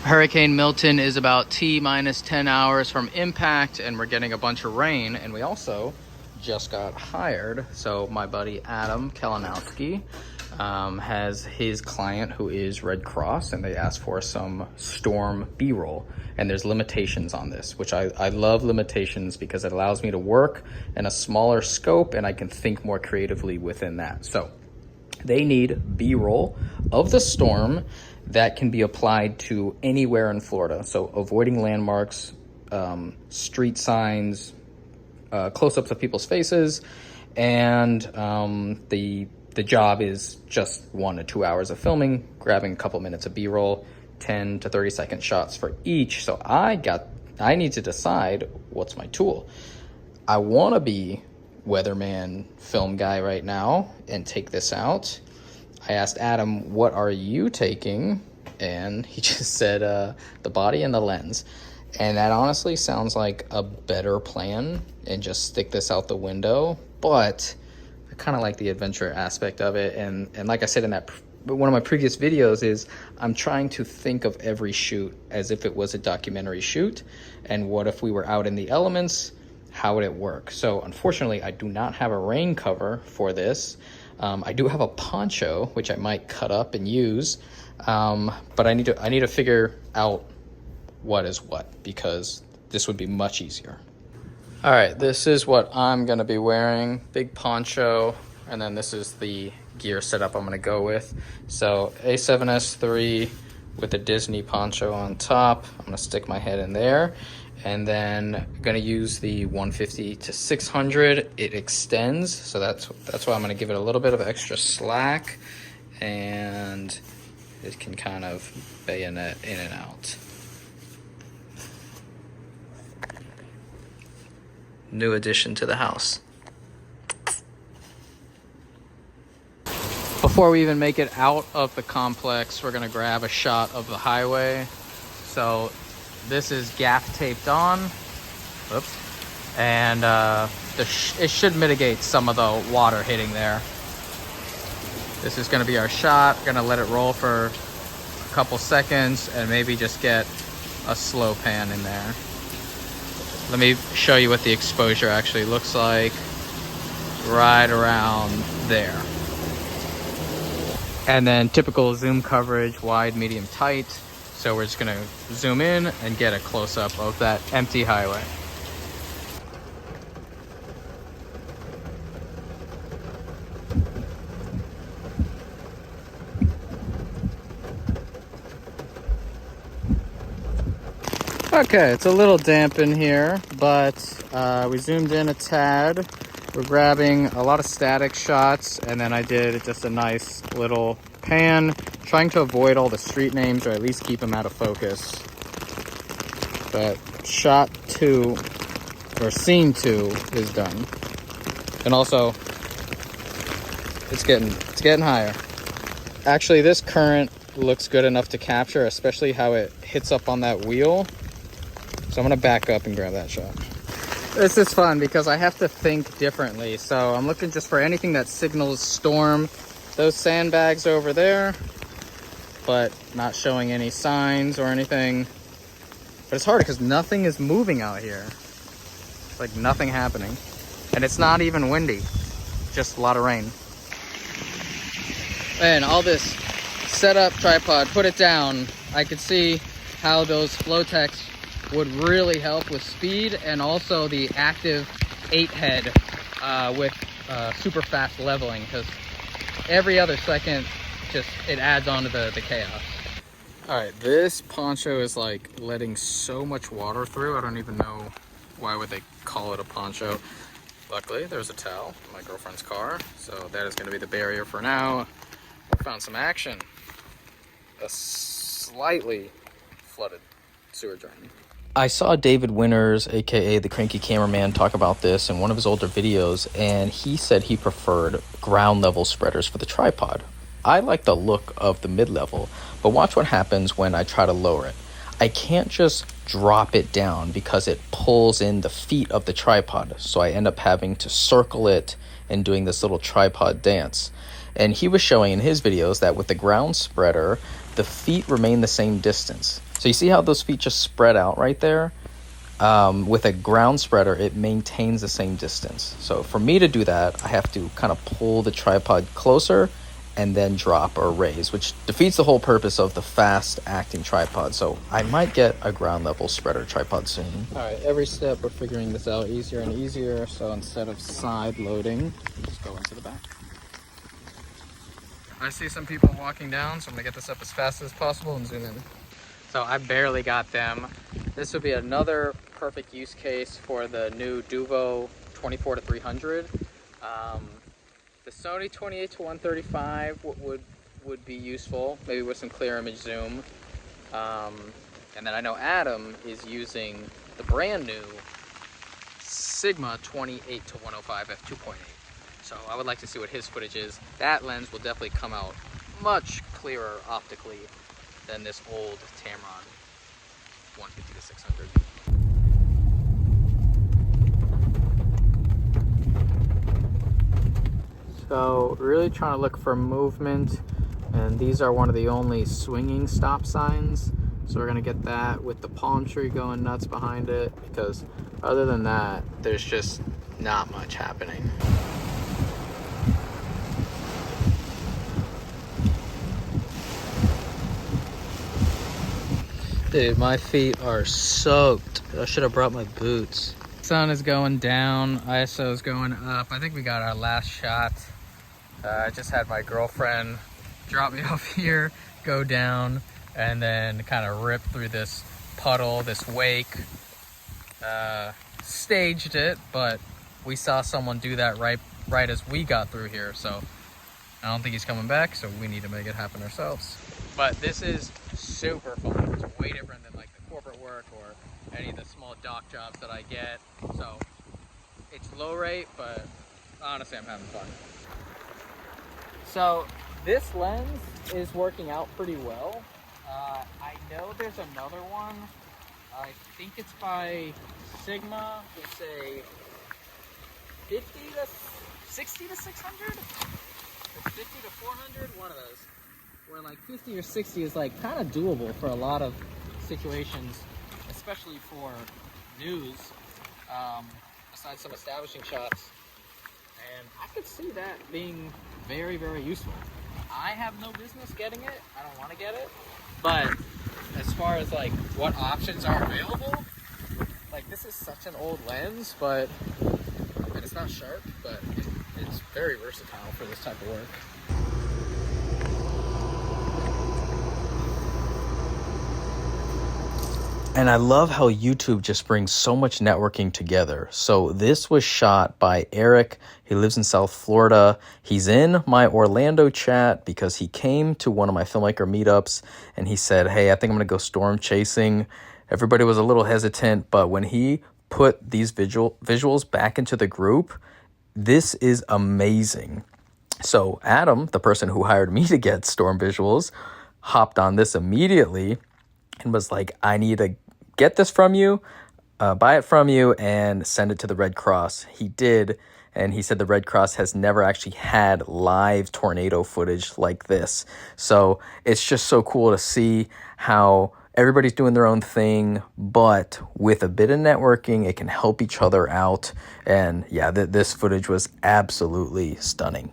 Hurricane Milton is about T-minus 10 hours from impact, and we're getting a bunch of rain. And we also just got hired. So my buddy Adam Kalinowski has his client who is Red Cross, and they asked for some storm B-roll. And there's limitations on this, which I love limitations because it allows me to work in a smaller scope and I can think more creatively within that. So they need B-roll of the storm that can be applied to anywhere in Florida. So avoiding landmarks, street signs, close-ups of people's faces, and the job is just 1 to 2 hours of filming, grabbing a couple minutes of B-roll, 10 to 30 second shots for each. So I need to decide what's my tool. I want to be weatherman film guy right now and take this out. I asked Adam, what are you taking? And he just said the body and the lens. And that honestly sounds like a better plan, and just stick this out the window. But I kind of like the adventure aspect of it. And like I said in that one of my previous videos, is I'm trying to think of every shoot as if it was a documentary shoot. And what if we were out in the elements? How would it work? So unfortunately, I do not have a rain cover for this. I do have a poncho, which I might cut up and use, but I need to figure out what is what, because this would be much easier. All right, this is what I'm gonna be wearing: big poncho, and then this is the gear setup I'm gonna go with. So A7S3 with a Disney poncho on top. I'm gonna stick my head in there. And then I'm gonna use the 150 to 600. It extends, so that's why I'm gonna give it a little bit of extra slack, and it can kind of bayonet in and out. New addition to the house. Before we even make it out of the complex, we're gonna grab a shot of the highway. So this is gaff taped on. Whoops. And it should mitigate some of the water hitting there. This is going to be our shot. We're going to let it roll for a couple seconds and maybe just get a slow pan in there. Let me show you what the exposure actually looks like. Right around there. And then typical zoom coverage, wide, medium, tight. So we're just gonna zoom in and get a close-up of that empty highway. Okay, it's a little damp in here, but we zoomed in a tad. We're grabbing a lot of static shots, and then I did just a nice little pan, trying to avoid all the street names, or at least keep them out of focus. But shot 2, or scene 2, is done. And also, it's getting higher. Actually, this current looks good enough to capture, especially how it hits up on that wheel. So I'm gonna back up and grab that shot. This is fun because I have to think differently. So I'm looking just for anything that signals storm. Those sandbags over there, but not showing any signs or anything. But it's hard because nothing is moving out here. It's like nothing happening. And it's not even windy, just a lot of rain. And all this setup, tripod, put it down. I could see how those Flotex would really help with speed, and also the active 8 head with super fast leveling, because every other second just it adds on to the chaos. All right, this poncho is like letting so much water through. I don't even know why would they call it a poncho. Luckily there's a towel in my girlfriend's car, so that is going to be the barrier for now. We found some action. A slightly flooded sewer drain. I saw David Winters, aka the Cranky Cameraman, talk about this in one of his older videos, and he said he preferred ground level spreaders for the tripod. I like the look of the mid-level, but watch what happens when I try to lower it. I can't just drop it down because it pulls in the feet of the tripod, so I end up having to circle it and doing this little tripod dance. And he was showing in his videos that with the ground spreader, the feet remain the same distance. So you see how those feet just spread out right there? With a ground spreader, it maintains the same distance. So for me to do that, I have to kind of pull the tripod closer and then drop or raise, which defeats the whole purpose of the fast acting tripod. So I might get a ground level spreader tripod soon. All right, every step we're figuring this out easier and easier. So instead of side loading, just go into the back. I see some people walking down, so I'm gonna get this up as fast as possible and zoom in. So I barely got them. This would be another perfect use case for the new Duvo 24-300. The Sony 28-135 would be useful, maybe with some clear image zoom. And then I know Adam is using the brand new Sigma 28-105 f2.8. So I would like to see what his footage is. That lens will definitely come out much clearer optically than this old Tamron 150-600. So really trying to look for movement, and these are one of the only swinging stop signs. So we're gonna get that with the palm tree going nuts behind it, because other than that, there's just not much happening. Dude, my feet are soaked. I should have brought my boots. Sun is going down, ISO is going up. I think we got our last shot. I just had my girlfriend drop me off here, go down, and then kind of rip through this puddle, this wake. Staged it, but we saw someone do that right as we got through here, so I don't think he's coming back, so we need to make it happen ourselves. But this is super fun. It's way different than like the corporate work or any of the small dock jobs that I get. So it's low rate, but honestly, I'm having fun. So this lens is working out pretty well. I know there's another one. I think it's by Sigma. It's a 60 to 600? Or 50 to 400? One of those. Where like 50 or 60 is like kind of doable for a lot of situations, especially for news, besides some establishing shots. And I could see that being very, very useful. I have no business getting it. I don't want to get it. But as far as like what options are available, like this is such an old lens, but and it's not sharp, but it's very versatile for this type of work. And I love how YouTube just brings so much networking together. So this was shot by Eric. He lives in South Florida. He's in my Orlando chat because he came to one of my filmmaker meetups and he said, hey, I think I'm gonna go storm chasing. Everybody was a little hesitant, but when he put these visuals back into the group, this is amazing. So Adam, the person who hired me to get storm visuals, hopped on this immediately and was like, I need to get this from you, buy it from you, and send it to the Red Cross. He did, and he said the Red Cross has never actually had live tornado footage like this. So it's just so cool to see how everybody's doing their own thing, but with a bit of networking, it can help each other out. And yeah, this footage was absolutely stunning.